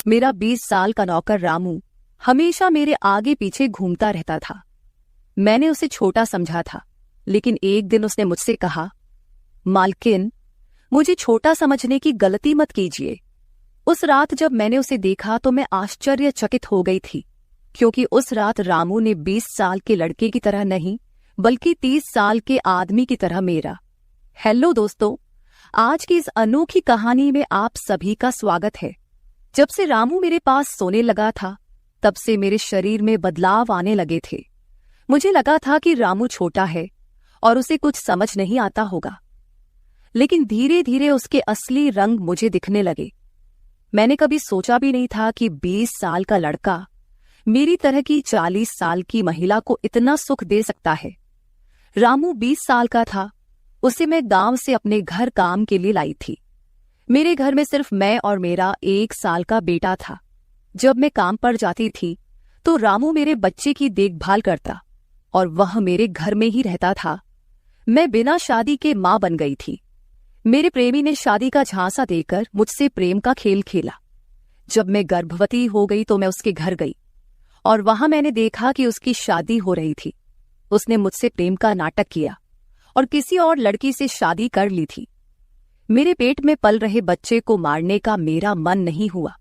मेरा 20 साल का नौकर रामू हमेशा मेरे आगे पीछे घूमता रहता था। मैंने उसे छोटा समझा था, लेकिन एक दिन उसने मुझसे कहा, मालकिन, मुझे छोटा समझने की गलती मत कीजिए। उस रात जब मैंने उसे देखा तो मैं आश्चर्यचकित हो गई थी, क्योंकि उस रात रामू ने 20 साल के लड़के की तरह नहीं, बल्कि 30 साल के आदमी की तरह मेरा। हेलो दोस्तों, आज की इस अनोखी कहानी में आप सभी का स्वागत है। जब से रामू मेरे पास सोने लगा था, तब से मेरे शरीर में बदलाव आने लगे थे। मुझे लगा था कि रामू छोटा है और उसे कुछ समझ नहीं आता होगा, लेकिन धीरे धीरे उसके असली रंग मुझे दिखने लगे। मैंने कभी सोचा भी नहीं था कि 20 साल का लड़का मेरी तरह की 40 साल की महिला को इतना सुख दे सकता है। रामू 20 साल का था। उसे मैं गांव से अपने घर काम के लिए लाई थी। मेरे घर में सिर्फ मैं और मेरा 1 साल का बेटा था। जब मैं काम पर जाती थी तो रामू मेरे बच्चे की देखभाल करता और वह मेरे घर में ही रहता था। मैं बिना शादी के मां बन गई थी। मेरे प्रेमी ने शादी का झांसा देकर मुझसे प्रेम का खेल खेला। जब मैं गर्भवती हो गई तो मैं उसके घर गई और वहां मैंने देखा कि उसकी शादी हो रही थी। उसने मुझसे प्रेम का नाटक किया और किसी और लड़की से शादी कर ली थी। मेरे पेट में पल रहे बच्चे को मारने का मेरा मन नहीं हुआ,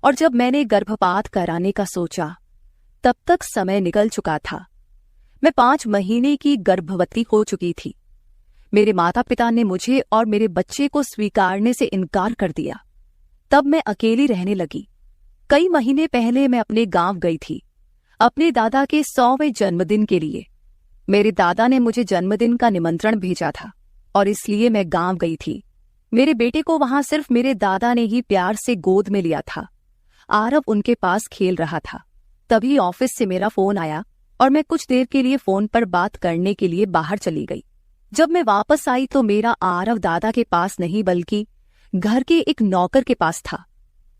और जब मैंने गर्भपात कराने का सोचा, तब तक समय निकल चुका था। मैं 5 महीने की गर्भवती हो चुकी थी। मेरे माता पिता ने मुझे और मेरे बच्चे को स्वीकारने से इनकार कर दिया। तब मैं अकेली रहने लगी। कई महीने पहले मैं अपने गांव गई थी, अपने दादा के 100वें जन्मदिन के लिए। मेरे दादा ने मुझे जन्मदिन का निमंत्रण भेजा था और इसलिए मैं गांव गई थी। मेरे बेटे को वहां सिर्फ मेरे दादा ने ही प्यार से गोद में लिया था। आरव उनके पास खेल रहा था। तभी ऑफिस से मेरा फोन आया और मैं कुछ देर के लिए फोन पर बात करने के लिए बाहर चली गई। जब मैं वापस आई तो मेरा आरव दादा के पास नहीं, बल्कि घर के एक नौकर के पास था।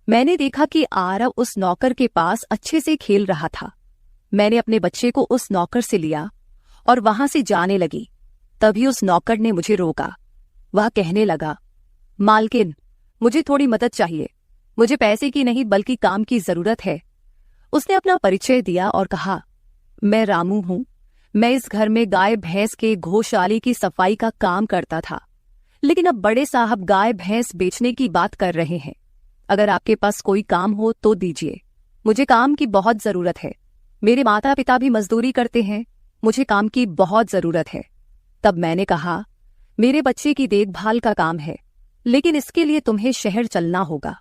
मैंने देखा कि आरव उस नौकर के पास अच्छे से खेल रहा था। मैंने अपने बच्चे को उस नौकर से लिया और वहां से जाने लगी। तभी उस नौकर ने मुझे रोका। वह कहने लगा, मालकिन, मुझे थोड़ी मदद चाहिए। मुझे पैसे की नहीं बल्कि काम की जरूरत है। उसने अपना परिचय दिया और कहा, मैं रामू हूं। मैं इस घर में गाय भैंस के गौशाले की सफाई का काम करता था, लेकिन अब बड़े साहब गाय भैंस बेचने की बात कर रहे हैं। अगर आपके पास कोई काम हो तो दीजिए। मुझे काम की बहुत जरूरत है। मेरे माता पिता भी मजदूरी करते हैं। मुझे काम की बहुत जरूरत है। तब मैंने कहा, मेरे बच्चे की देखभाल का काम है, लेकिन इसके लिए तुम्हें शहर चलना होगा।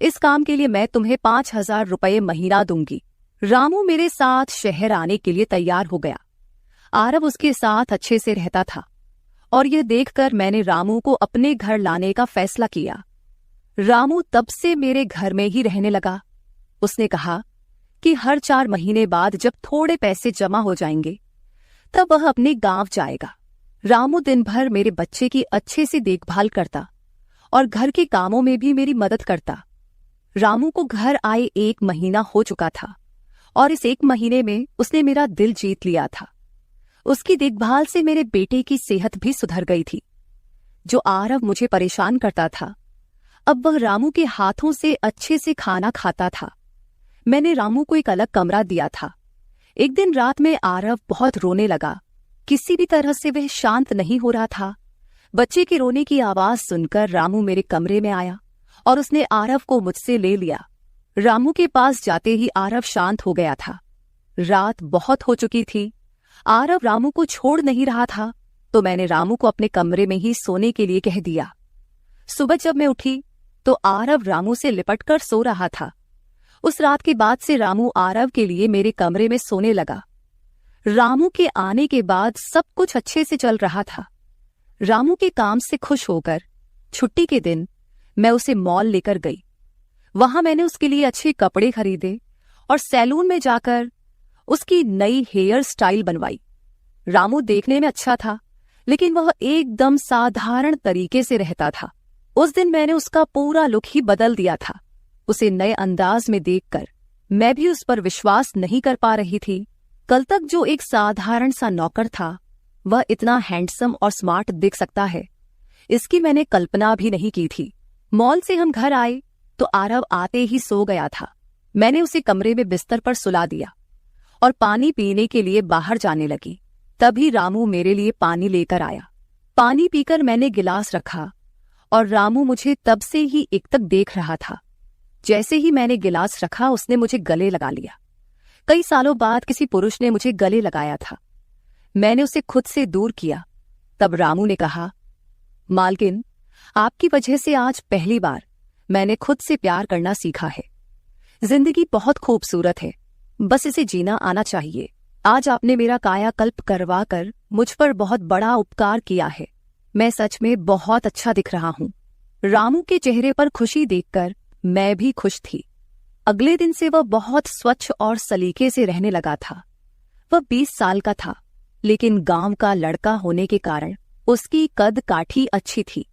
इस काम के लिए मैं तुम्हें 5,000 रुपये महीना दूंगी। रामू मेरे साथ शहर आने के लिए तैयार हो गया। आरव उसके साथ अच्छे से रहता था और यह देखकर मैंने रामू को अपने घर लाने का फैसला किया। रामू तब से मेरे घर में ही रहने लगा। उसने कहा कि हर 4 महीने बाद जब थोड़े पैसे जमा हो जाएंगे, तब वह अपने गांव जाएगा। रामू दिन भर मेरे बच्चे की अच्छे से देखभाल करता और घर के कामों में भी मेरी मदद करता। रामू को घर आए 1 महीना हो चुका था और इस 1 महीने में उसने मेरा दिल जीत लिया था। उसकी देखभाल से मेरे बेटे की सेहत भी सुधर गई थी। जो आरव मुझे परेशान करता था, अब वह रामू के हाथों से अच्छे से खाना खाता था। मैंने रामू को एक अलग कमरा दिया था। एक दिन रात में आरव बहुत रोने लगा। किसी भी तरह से वह शांत नहीं हो रहा था। बच्चे के रोने की आवाज सुनकर रामू मेरे कमरे में आया और उसने आरव को मुझसे ले लिया। रामू के पास जाते ही आरव शांत हो गया था। रात बहुत हो चुकी थी। आरव रामू को छोड़ नहीं रहा था, तो मैंने रामू को अपने कमरे में ही सोने के लिए कह दिया। सुबह जब मैं उठी तो आरव रामू से लिपटकर सो रहा था। उस रात के बाद से रामू आरव के लिए मेरे कमरे में सोने लगा। रामू के आने के बाद सब कुछ अच्छे से चल रहा था। रामू के काम से खुश होकर छुट्टी के दिन मैं उसे मॉल लेकर गई। वहां मैंने उसके लिए अच्छे कपड़े खरीदे और सैलून में जाकर उसकी नई हेयर स्टाइल बनवाई। रामू देखने में अच्छा था, लेकिन वह एकदम साधारण तरीके से रहता था। उस दिन मैंने उसका पूरा लुक ही बदल दिया था। उसे नए अंदाज में देखकर मैं भी उस पर विश्वास नहीं कर पा रही थी। कल तक जो एक साधारण सा नौकर था, वह इतना हैंडसम और स्मार्ट दिख सकता है, इसकी मैंने कल्पना भी नहीं की थी। मॉल से हम घर आए तो आरव आते ही सो गया था। मैंने उसे कमरे में बिस्तर पर सुला दिया और पानी पीने के लिए बाहर जाने लगी। तभी रामू मेरे लिए पानी लेकर आया। पानी पीकर मैंने गिलास रखा और रामू मुझे तब से ही एकटक देख रहा था। जैसे ही मैंने गिलास रखा उसने मुझे गले लगा लिया। कई सालों बाद किसी पुरुष ने मुझे गले लगाया था। मैंने उसे खुद से दूर किया। तब रामू ने कहा, मालकिन, आपकी वजह से आज पहली बार मैंने खुद से प्यार करना सीखा है। जिंदगी बहुत खूबसूरत है, बस इसे जीना आना चाहिए। आज आपने मेरा कायाकल्प करवा कर मुझ पर बहुत बड़ा उपकार किया है। मैं सच में बहुत अच्छा दिख रहा हूँ। रामू के चेहरे पर खुशी देखकर मैं भी खुश थी। अगले दिन से वह बहुत स्वच्छ और सलीके से रहने लगा था। वह 20 साल का था, लेकिन गांव का लड़का होने के कारण उसकी कद काठी अच्छी थी।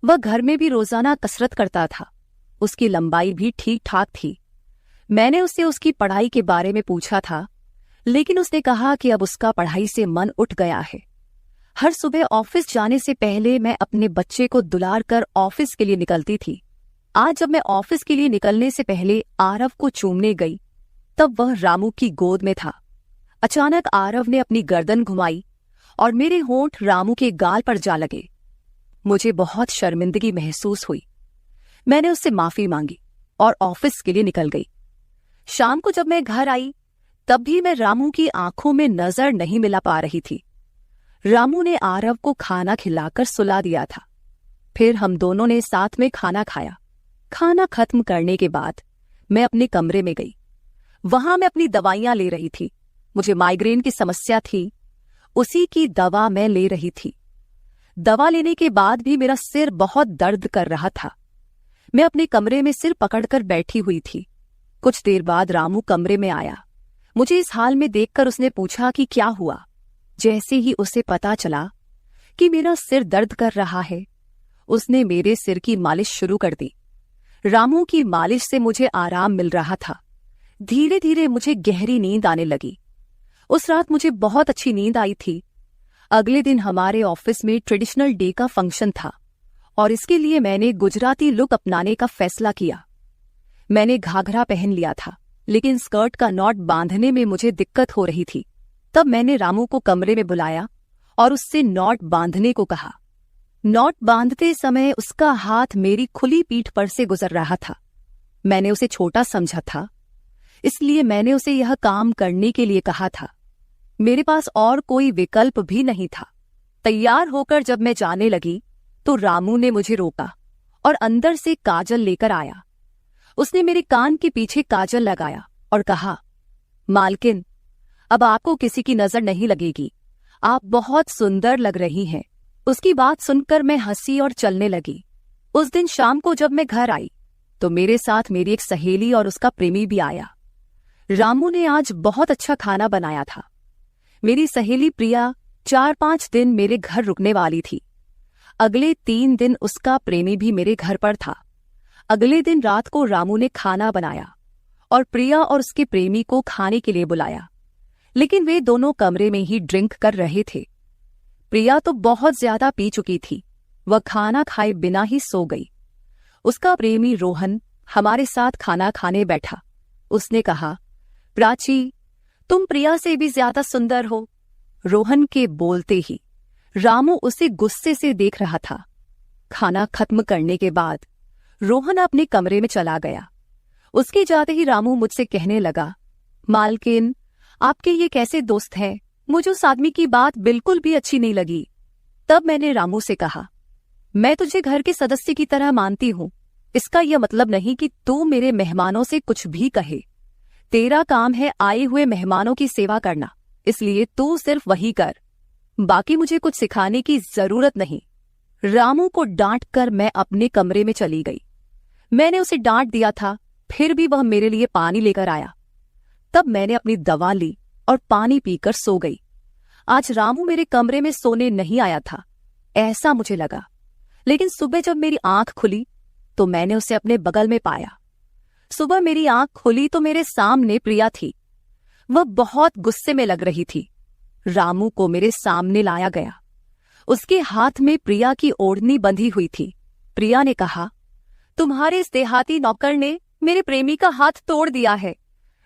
वह घर में भी रोजाना कसरत करता था। उसकी लंबाई भी ठीक ठाक थी। मैंने उससे उसकी पढ़ाई के बारे में पूछा था, लेकिन उसने कहा कि अब उसका पढ़ाई से मन उठ गया है। हर सुबह ऑफिस जाने से पहले मैं अपने बच्चे को दुलार कर ऑफिस के लिए निकलती थी। आज जब मैं ऑफिस के लिए निकलने से पहले आरव को चूमने गई, तब वह रामू की गोद में था। अचानक आरव ने अपनी गर्दन घुमाई और मेरे होंठ रामू के गाल पर जा लगे। मुझे बहुत शर्मिंदगी महसूस हुई। मैंने उससे माफी मांगी और ऑफिस के लिए निकल गई। शाम को जब मैं घर आई, तब भी मैं रामू की आंखों में नजर नहीं मिला पा रही थी। रामू ने आरव को खाना खिलाकर सुला दिया था। फिर हम दोनों ने साथ में खाना खाया। खाना खत्म करने के बाद मैं अपने कमरे में गई। वहां मैं अपनी दवाइयां ले रही थी। मुझे माइग्रेन की समस्या थी, उसी की दवा मैं ले रही थी। दवा लेने के बाद भी मेरा सिर बहुत दर्द कर रहा था। मैं अपने कमरे में सिर पकड़कर बैठी हुई थी। कुछ देर बाद रामू कमरे में आया। मुझे इस हाल में देखकर उसने पूछा कि क्या हुआ। जैसे ही उसे पता चला कि मेरा सिर दर्द कर रहा है, उसने मेरे सिर की मालिश शुरू कर दी। रामू की मालिश से मुझे आराम मिल रहा था। धीरे धीरे मुझे गहरी नींद आने लगी। उस रात मुझे बहुत अच्छी नींद आई थी। अगले दिन हमारे ऑफिस में ट्रेडिशनल डे का फंक्शन था और इसके लिए मैंने गुजराती लुक अपनाने का फैसला किया। मैंने घाघरा पहन लिया था, लेकिन स्कर्ट का नॉट बांधने में मुझे दिक्कत हो रही थी। तब मैंने रामू को कमरे में बुलाया और उससे नॉट बांधने को कहा। नॉट बांधते समय उसका हाथ मेरी खुली पीठ पर से गुजर रहा था। मैंने उसे छोटा समझा था, इसलिए मैंने उसे यह काम करने के लिए कहा था। मेरे पास और कोई विकल्प भी नहीं था। तैयार होकर जब मैं जाने लगी, तो रामू ने मुझे रोका और अंदर से काजल लेकर आया। उसने मेरे कान के पीछे काजल लगाया और कहा, मालकिन, अब आपको किसी की नजर नहीं लगेगी। आप बहुत सुंदर लग रही हैं। उसकी बात सुनकर मैं हंसी और चलने लगी। उस दिन शाम को जब मैं घर आई, तो मेरे साथ मेरी एक सहेली और उसका प्रेमी भी आया। रामू ने आज बहुत अच्छा खाना बनाया था। मेरी सहेली प्रिया 4-5 दिन मेरे घर रुकने वाली थी। अगले 3 दिन उसका प्रेमी भी मेरे घर पर था। अगले दिन रात को रामू ने खाना बनाया और प्रिया और उसके प्रेमी को खाने के लिए बुलाया, लेकिन वे दोनों कमरे में ही ड्रिंक कर रहे थे। प्रिया तो बहुत ज्यादा पी चुकी थी। वह खाना खाए बिना ही सो गई। उसका प्रेमी रोहन हमारे साथ खाना खाने बैठा। उसने कहा, प्राची, तुम प्रिया से भी ज्यादा सुंदर हो। रोहन के बोलते ही रामू उसे गुस्से से देख रहा था। खाना खत्म करने के बाद रोहन अपने कमरे में चला गया। उसके जाते ही रामू मुझसे कहने लगा, मालकिन, आपके ये कैसे दोस्त हैं? मुझे उस आदमी की बात बिल्कुल भी अच्छी नहीं लगी। तब मैंने रामू से कहा, मैं तुझे घर के सदस्य की तरह मानती हूँ। इसका यह मतलब नहीं कि तू मेरे मेहमानों से कुछ भी कहे। तेरा काम है आए हुए मेहमानों की सेवा करना, इसलिए तू सिर्फ वही कर। बाकी मुझे कुछ सिखाने की जरूरत नहीं। रामू को डांट कर मैं अपने कमरे में चली गई। मैंने उसे डांट दिया था, फिर भी वह मेरे लिए पानी लेकर आया। तब मैंने अपनी दवा ली और पानी पीकर सो गई। आज रामू मेरे कमरे में सोने नहीं आया था, ऐसा मुझे लगा। लेकिन सुबह जब मेरी आंख खुली, तो मैंने उसे अपने बगल में पाया। सुबह मेरी आंख खुली तो मेरे सामने प्रिया थी। वह बहुत गुस्से में लग रही थी। रामू को मेरे सामने लाया गया। उसके हाथ में प्रिया की ओढ़नी बंधी हुई थी। प्रिया ने कहा, तुम्हारे इस देहाती नौकर ने मेरे प्रेमी का हाथ तोड़ दिया है।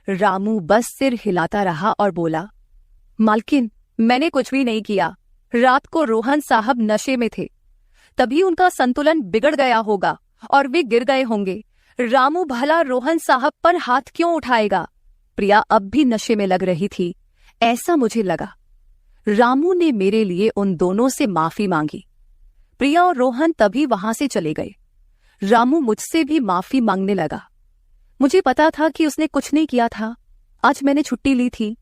रामू बस सिर हिलाता रहा और बोला, मालकिन, मैंने कुछ भी नहीं किया। रात को रोहन साहब नशे में थे, तभी उनका संतुलन बिगड़ गया होगा और वे गिर गए होंगे। रामू भला रोहन साहब पर हाथ क्यों उठाएगा? प्रिया अब भी नशे में लग रही थी, ऐसा मुझे लगा। रामू ने मेरे लिए उन दोनों से माफी मांगी। प्रिया और रोहन तभी वहां से चले गए। रामू मुझसे भी माफी मांगने लगा। मुझे पता था कि उसने कुछ नहीं किया था। आज मैंने छुट्टी ली थी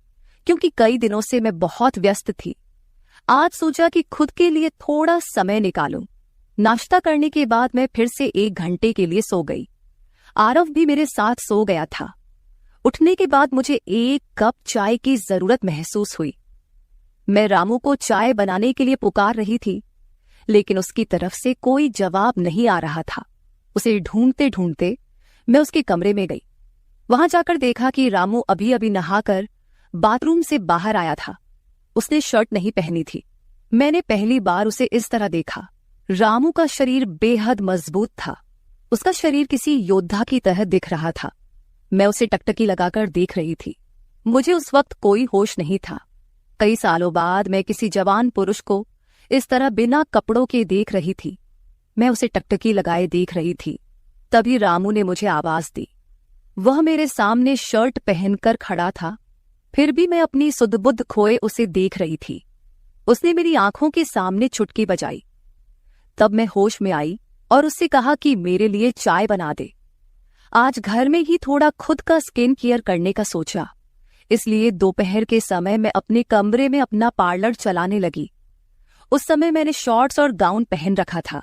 क्योंकि कई दिनों से मैं बहुत व्यस्त थी। आज सोचा कि खुद के लिए थोड़ा समय निकालूं। नाश्ता करने के बाद मैं फिर से 1 घंटे के लिए सो गई। आरव भी मेरे साथ सो गया था। उठने के बाद मुझे 1 कप चाय की जरूरत महसूस हुई। मैं रामू को चाय बनाने के लिए पुकार रही थी, लेकिन उसकी तरफ से कोई जवाब नहीं आ रहा था। उसे ढूंढते ढूंढते मैं उसके कमरे में गई। वहां जाकर देखा कि रामू अभी अभी नहाकर बाथरूम से बाहर आया था। उसने शर्ट नहीं पहनी थी। मैंने पहली बार उसे इस तरह देखा। रामू का शरीर बेहद मजबूत था। उसका शरीर किसी योद्धा की तरह दिख रहा था। मैं उसे टकटकी लगाकर देख रही थी। मुझे उस वक्त कोई होश नहीं था। कई सालों बाद मैं किसी जवान पुरुष को इस तरह बिना कपड़ों के देख रही थी। मैं उसे टकटकी लगाए देख रही थी। तभी रामू ने मुझे आवाज दी। वह मेरे सामने शर्ट पहनकर खड़ा था, फिर भी मैं अपनी सुध-बुध खोए उसे देख रही थी। उसने मेरी आंखों के सामने चुटकी बजाई। तब मैं होश में आई और उससे कहा कि मेरे लिए चाय बना दे। आज घर में ही थोड़ा खुद का स्किन केयर करने का सोचा, इसलिए दोपहर के समय मैं अपने कमरे में अपना पार्लर चलाने लगी। उस समय मैंने शॉर्ट्स और गाउन पहन रखा था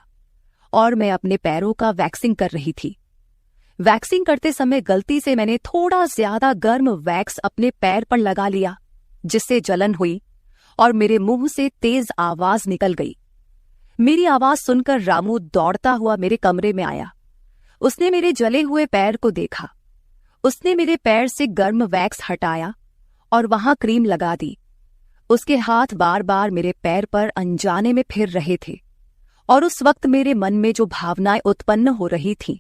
और मैं अपने पैरों का वैक्सिंग कर रही थी। वैक्सिंग करते समय गलती से मैंने थोड़ा ज्यादा गर्म वैक्स अपने पैर पर लगा लिया, जिससे जलन हुई और मेरे मुंह से तेज आवाज निकल गई। मेरी आवाज सुनकर रामू दौड़ता हुआ मेरे कमरे में आया। उसने मेरे जले हुए पैर को देखा। उसने मेरे पैर से गर्म वैक्स हटाया और वहां क्रीम लगा दी। उसके हाथ बार बार मेरे पैर पर अनजाने में फिर रहे थे और उस वक्त मेरे मन में जो भावनाएं उत्पन्न हो रही थीं,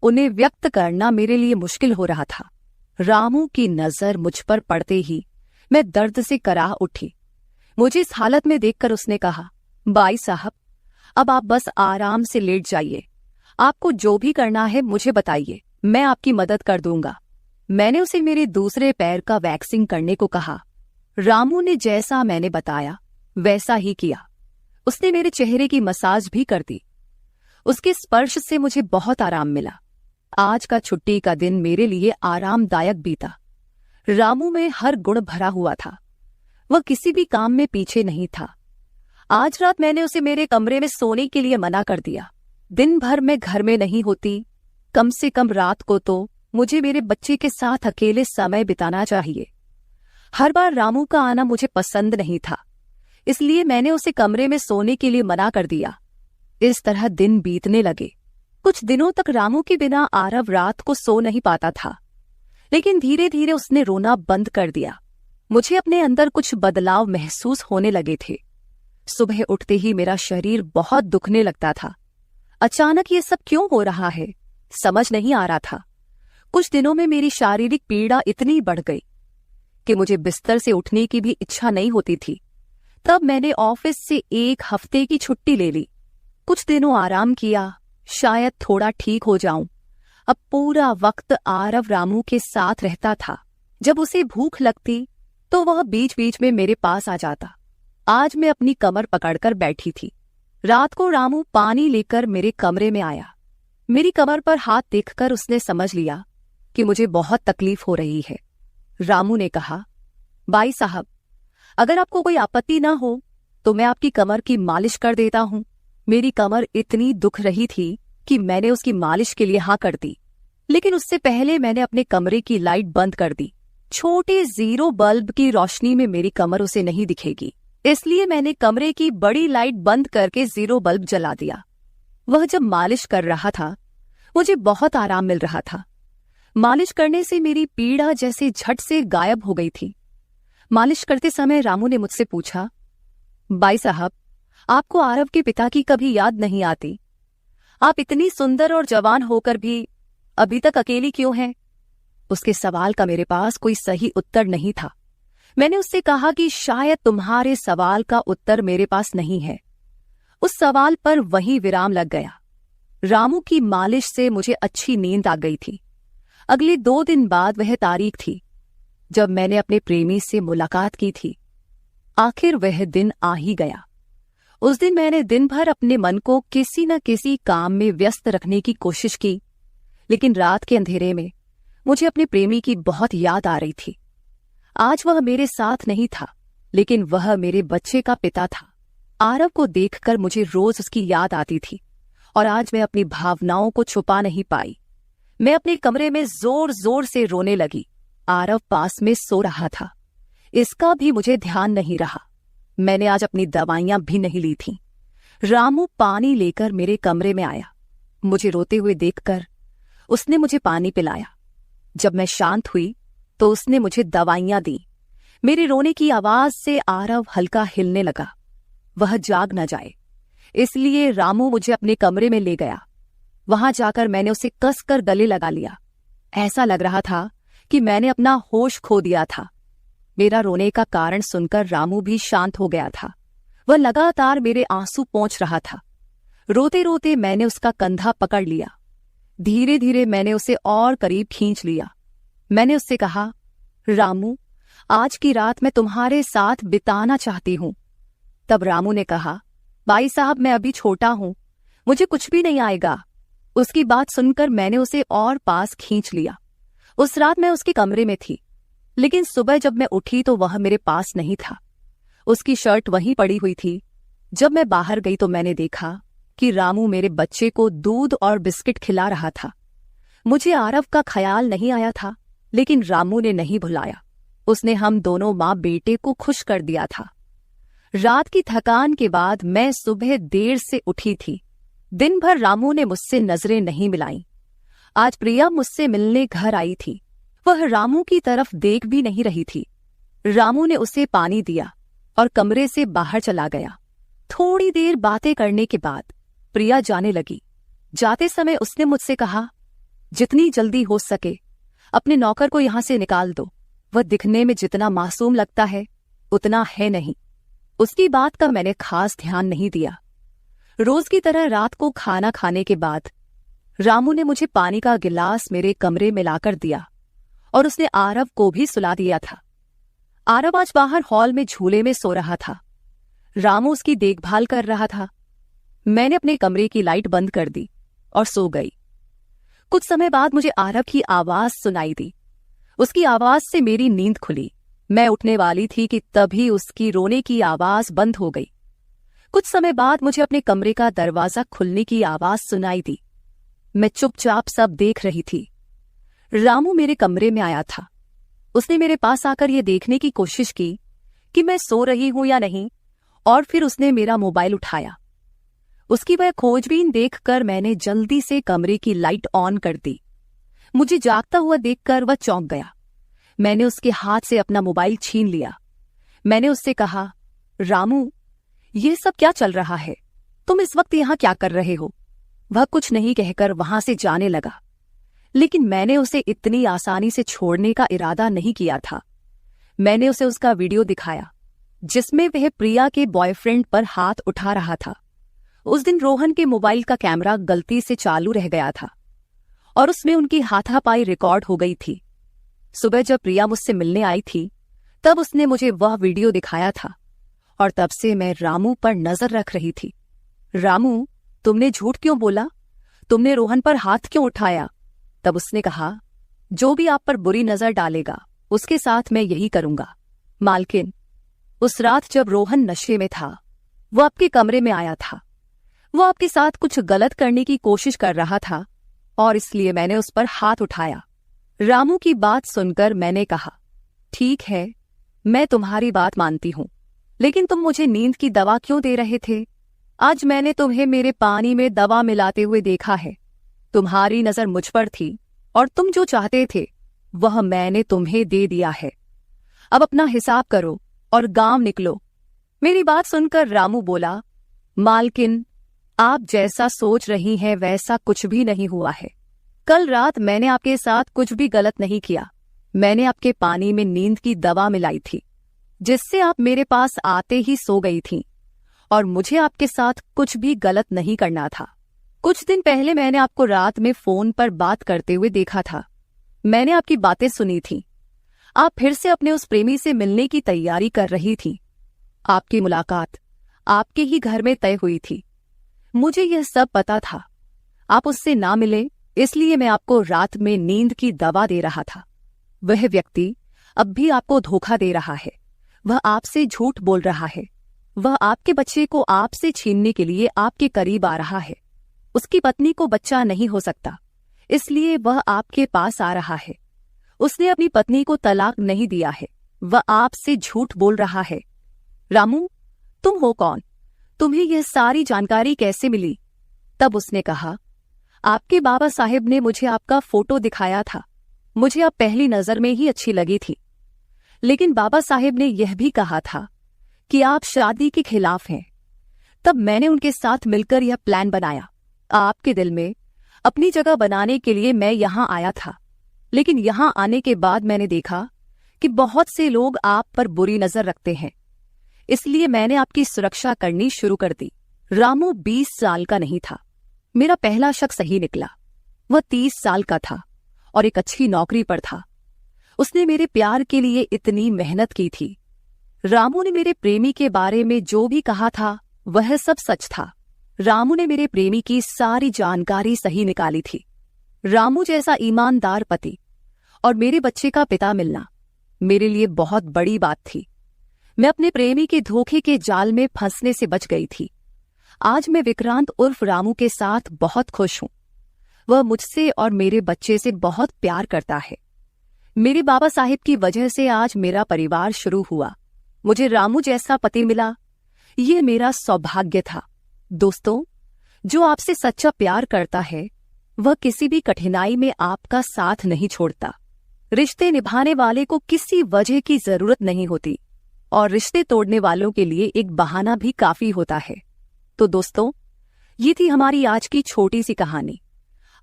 उन्हें व्यक्त करना मेरे लिए मुश्किल हो रहा था। रामू की नजर मुझ पर पड़ते ही मैं दर्द से कराह उठी। मुझे इस हालत में देखकर उसने कहा, बाई साहब, अब आप बस आराम से लेट जाइए। आपको जो भी करना है मुझे बताइए, मैं आपकी मदद कर दूंगा। मैंने उसे मेरे दूसरे पैर का वैक्सिंग करने को कहा। रामू ने जैसा मैंने बताया वैसा ही किया। उसने मेरे चेहरे की मसाज भी कर दी। उसके स्पर्श से मुझे बहुत आराम मिला। आज का छुट्टी का दिन मेरे लिए आरामदायक बीता। रामू में हर गुण भरा हुआ था। वह किसी भी काम में पीछे नहीं था। आज रात मैंने उसे मेरे कमरे में सोने के लिए मना कर दिया। दिन भर मैं घर में नहीं होती, कम से कम रात को तो मुझे मेरे बच्चे के साथ अकेले समय बिताना चाहिए। हर बार रामू का आना मुझे पसंद नहीं था, इसलिए मैंने उसे कमरे में सोने के लिए मना कर दिया। इस तरह दिन बीतने लगे। कुछ दिनों तक रामू के बिना आरव रात को सो नहीं पाता था, लेकिन धीरे धीरे उसने रोना बंद कर दिया। मुझे अपने अंदर कुछ बदलाव महसूस होने लगे थे। सुबह उठते ही मेरा शरीर बहुत दुखने लगता था। अचानक ये सब क्यों हो रहा है, समझ नहीं आ रहा था। कुछ दिनों में मेरी शारीरिक पीड़ा इतनी बढ़ गई कि मुझे बिस्तर से उठने की भी इच्छा नहीं होती थी। तब मैंने ऑफिस से 1 हफ्ते की छुट्टी ले ली। कुछ दिनों आराम किया, शायद थोड़ा ठीक हो जाऊं। अब पूरा वक्त आरव रामू के साथ रहता था। जब उसे भूख लगती तो वह बीच बीच में मेरे पास आ जाता। आज मैं अपनी कमर पकड़कर बैठी थी। रात को रामू पानी लेकर मेरे कमरे में आया। मेरी कमर पर हाथ देखकर उसने समझ लिया कि मुझे बहुत तकलीफ हो रही है। रामू ने कहा, बाई साहब, अगर आपको कोई आपत्ति ना हो तो मैं आपकी कमर की मालिश कर देता हूं। मेरी कमर इतनी दुख रही थी कि मैंने उसकी मालिश के लिए हाँ कर दी, लेकिन उससे पहले मैंने अपने कमरे की लाइट बंद कर दी। छोटे 0 बल्ब की रोशनी में मेरी कमर उसे नहीं दिखेगी, इसलिए मैंने कमरे की बड़ी लाइट बंद करके 0 बल्ब जला दिया। वह जब मालिश कर रहा था मुझे बहुत आराम मिल रहा था। मालिश करने से मेरी पीड़ा जैसे झट से गायब हो गई थी। मालिश करते समय रामू ने मुझसे पूछा, बाई साहब, आपको आरव के पिता की कभी याद नहीं आती? आप इतनी सुंदर और जवान होकर भी अभी तक अकेली क्यों हैं? उसके सवाल का मेरे पास कोई सही उत्तर नहीं था। मैंने उससे कहा कि शायद तुम्हारे सवाल का उत्तर मेरे पास नहीं है। उस सवाल पर वहीं विराम लग गया। रामू की मालिश से मुझे अच्छी नींद आ गई थी। अगले 2 दिन बाद वह तारीख थी जब मैंने अपने प्रेमी से मुलाकात की थी। आखिर वह दिन आ ही गया। उस दिन मैंने दिन भर अपने मन को किसी न किसी काम में व्यस्त रखने की कोशिश की, लेकिन रात के अंधेरे में मुझे अपने प्रेमी की बहुत याद आ रही थी। आज वह मेरे साथ नहीं था, लेकिन वह मेरे बच्चे का पिता था। आरव को देखकर मुझे रोज उसकी याद आती थी और आज मैं अपनी भावनाओं को छुपा नहीं पाई। मैं अपने कमरे में जोर जोर से रोने लगी। आरव पास में सो रहा था, इसका भी मुझे ध्यान नहीं रहा। मैंने आज अपनी दवाइयां भी नहीं ली थीं। रामू पानी लेकर मेरे कमरे में आया। मुझे रोते हुए देखकर उसने मुझे पानी पिलाया। जब मैं शांत हुई तो उसने मुझे दवाइयां दी। मेरे रोने की आवाज से आरव हल्का हिलने लगा। वह जाग न जाए, इसलिए रामू मुझे अपने कमरे में ले गया। वहां जाकर मैंने उसे कसकर गले लगा लिया। ऐसा लग रहा था कि मैंने अपना होश खो दिया था। मेरा रोने का कारण सुनकर रामू भी शांत हो गया था। वह लगातार मेरे आंसू पोंछ रहा था। रोते रोते मैंने उसका कंधा पकड़ लिया। धीरे धीरे मैंने उसे और करीब खींच लिया। मैंने उससे कहा, रामू, आज की रात मैं तुम्हारे साथ बिताना चाहती हूं। तब रामू ने कहा, भाई साहब, मैं अभी छोटा हूं, मुझे कुछ भी नहीं आएगा। उसकी बात सुनकर मैंने उसे और पास खींच लिया। उस रात मैं उसके कमरे में थी, लेकिन सुबह जब मैं उठी तो वह मेरे पास नहीं था। उसकी शर्ट वहीं पड़ी हुई थी। जब मैं बाहर गई तो मैंने देखा कि रामू मेरे बच्चे को दूध और बिस्किट खिला रहा था। मुझे आरव का ख्याल नहीं आया था, लेकिन रामू ने नहीं भुलाया। उसने हम दोनों माँ बेटे को खुश कर दिया था। रात की थकान के बाद मैं सुबह देर से उठी थी। दिन भर रामू ने मुझसे नजरें नहीं मिलाईं। आज प्रिया मुझसे मिलने घर आई थी। वह रामू की तरफ देख भी नहीं रही थी। रामू ने उसे पानी दिया और कमरे से बाहर चला गया। थोड़ी देर बातें करने के बाद प्रिया जाने लगी। जाते समय उसने मुझसे कहा, जितनी जल्दी हो सके अपने नौकर को यहां से निकाल दो। वह दिखने में जितना मासूम लगता है उतना है नहीं। उसकी बात का मैंने खास ध्यान नहीं दिया। रोज की तरह रात को खाना खाने के बाद रामू ने मुझे पानी का गिलास मेरे कमरे में लाकर दिया और उसने आरव को भी सुला दिया था। आरव आज बाहर हॉल में झूले में सो रहा था। रामू उसकी देखभाल कर रहा था। मैंने अपने कमरे की लाइट बंद कर दी और सो गई। कुछ समय बाद मुझे आरव की आवाज सुनाई दी। उसकी आवाज से मेरी नींद खुली। मैं उठने वाली थी कि तभी उसकी रोने की आवाज बंद हो गई। कुछ समय बाद मुझे अपने कमरे का दरवाजा खुलने की आवाज सुनाई दी। मैं चुपचाप सब देख रही थी। रामू मेरे कमरे में आया था। उसने मेरे पास आकर यह देखने की कोशिश की कि मैं सो रही हूं या नहीं, और फिर उसने मेरा मोबाइल उठाया। उसकी वह खोजबीन देखकर मैंने जल्दी से कमरे की लाइट ऑन कर दी। मुझे जागता हुआ देखकर वह चौंक गया। मैंने उसके हाथ से अपना मोबाइल छीन लिया। मैंने उससे कहा, रामू, ये सब क्या चल रहा है? तुम इस वक्त यहां क्या कर रहे हो? वह कुछ नहीं कहकर वहां से जाने लगा, लेकिन मैंने उसे इतनी आसानी से छोड़ने का इरादा नहीं किया था। मैंने उसे उसका वीडियो दिखाया जिसमें वह प्रिया के बॉयफ्रेंड पर हाथ उठा रहा था। उस दिन रोहन के मोबाइल का कैमरा गलती से चालू रह गया था और उसमें उनकी हाथापाई रिकॉर्ड हो गई थी। सुबह जब प्रिया मुझसे मिलने आई थी तब उसने मुझे वह वीडियो दिखाया था और तब से मैं रामू पर नजर रख रही थी। रामू, तुमने झूठ क्यों बोला? तुमने रोहन पर हाथ क्यों उठाया? तब उसने कहा, जो भी आप पर बुरी नजर डालेगा उसके साथ मैं यही करूंगा। मालकिन, उस रात जब रोहन नशे में था वो आपके कमरे में आया था। वो आपके साथ कुछ गलत करने की कोशिश कर रहा था और इसलिए मैंने उस पर हाथ उठाया। रामू की बात सुनकर मैंने कहा, ठीक है, मैं तुम्हारी बात मानती हूं, लेकिन तुम मुझे नींद की दवा क्यों दे रहे थे? आज मैंने तुम्हें मेरे पानी में दवा मिलाते हुए देखा है। तुम्हारी नजर मुझ पर थी और तुम जो चाहते थे वह मैंने तुम्हें दे दिया है। अब अपना हिसाब करो और गांव निकलो। मेरी बात सुनकर रामू बोला, मालकिन, आप जैसा सोच रही हैं वैसा कुछ भी नहीं हुआ है। कल रात मैंने आपके साथ कुछ भी गलत नहीं किया। मैंने आपके पानी में नींद की दवा मिलाई थी, जिससे आप मेरे पास आते ही सो गई थीं, और मुझे आपके साथ कुछ भी गलत नहीं करना था। कुछ दिन पहले मैंने आपको रात में फोन पर बात करते हुए देखा था। मैंने आपकी बातें सुनी थी। आप फिर से अपने उस प्रेमी से मिलने की तैयारी कर रही थी। आपकी मुलाकात आपके ही घर में तय हुई थी। मुझे यह सब पता था। आप उससे ना मिले, इसलिए मैं आपको रात में नींद की दवा दे रहा था। वह व्यक्ति अब भी आपको धोखा दे रहा है। वह आपसे झूठ बोल रहा है। वह आपके बच्चे को आपसे छीनने के लिए आपके करीब आ रहा है। उसकी पत्नी को बच्चा नहीं हो सकता, इसलिए वह आपके पास आ रहा है। उसने अपनी पत्नी को तलाक नहीं दिया है। वह आपसे झूठ बोल रहा है। रामू, तुम हो कौन? तुम्हें यह सारी जानकारी कैसे मिली? तब उसने कहा, आपके बाबा साहेब ने मुझे आपका फोटो दिखाया था। मुझे आप पहली नजर में ही अच्छी लगी थी, लेकिन बाबा साहेब ने यह भी कहा था कि आप शादी के खिलाफ हैं। तब मैंने उनके साथ मिलकर यह प्लान बनाया। आपके दिल में अपनी जगह बनाने के लिए मैं यहां आया था, लेकिन यहां आने के बाद मैंने देखा कि बहुत से लोग आप पर बुरी नजर रखते हैं, इसलिए मैंने आपकी सुरक्षा करनी शुरू कर दी। रामू 20 साल का नहीं था। मेरा पहला शक सही निकला। वह 30 साल का था और एक अच्छी नौकरी पर था। उसने मेरे प्यार के लिए इतनी मेहनत की थी। रामू ने मेरे प्रेमी के बारे में जो भी कहा था वह सब सच था। रामू ने मेरे प्रेमी की सारी जानकारी सही निकाली थी। रामू जैसा ईमानदार पति और मेरे बच्चे का पिता मिलना मेरे लिए बहुत बड़ी बात थी। मैं अपने प्रेमी के धोखे के जाल में फंसने से बच गई थी। आज मैं विक्रांत उर्फ रामू के साथ बहुत खुश हूं। वह मुझसे और मेरे बच्चे से बहुत प्यार करता है। मेरे बाबा साहिब की वजह से आज मेरा परिवार शुरू हुआ। मुझे रामू जैसा पति मिला, ये मेरा सौभाग्य था। दोस्तों, जो आपसे सच्चा प्यार करता है वह किसी भी कठिनाई में आपका साथ नहीं छोड़ता। रिश्ते निभाने वाले को किसी वजह की जरूरत नहीं होती, और रिश्ते तोड़ने वालों के लिए एक बहाना भी काफी होता है। तो दोस्तों, ये थी हमारी आज की छोटी सी कहानी।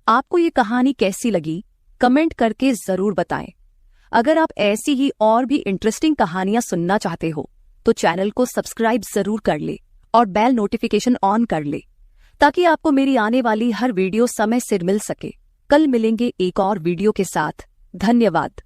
आपको ये कहानी कैसी लगी कमेंट करके जरूर बताएं। अगर आप ऐसी ही और भी इंटरेस्टिंग कहानियां सुनना चाहते हो तो चैनल को सब्सक्राइब जरूर कर ले और बेल नोटिफिकेशन ऑन कर ले, ताकि आपको मेरी आने वाली हर वीडियो समय से मिल सके। कल मिलेंगे एक और वीडियो के साथ। धन्यवाद।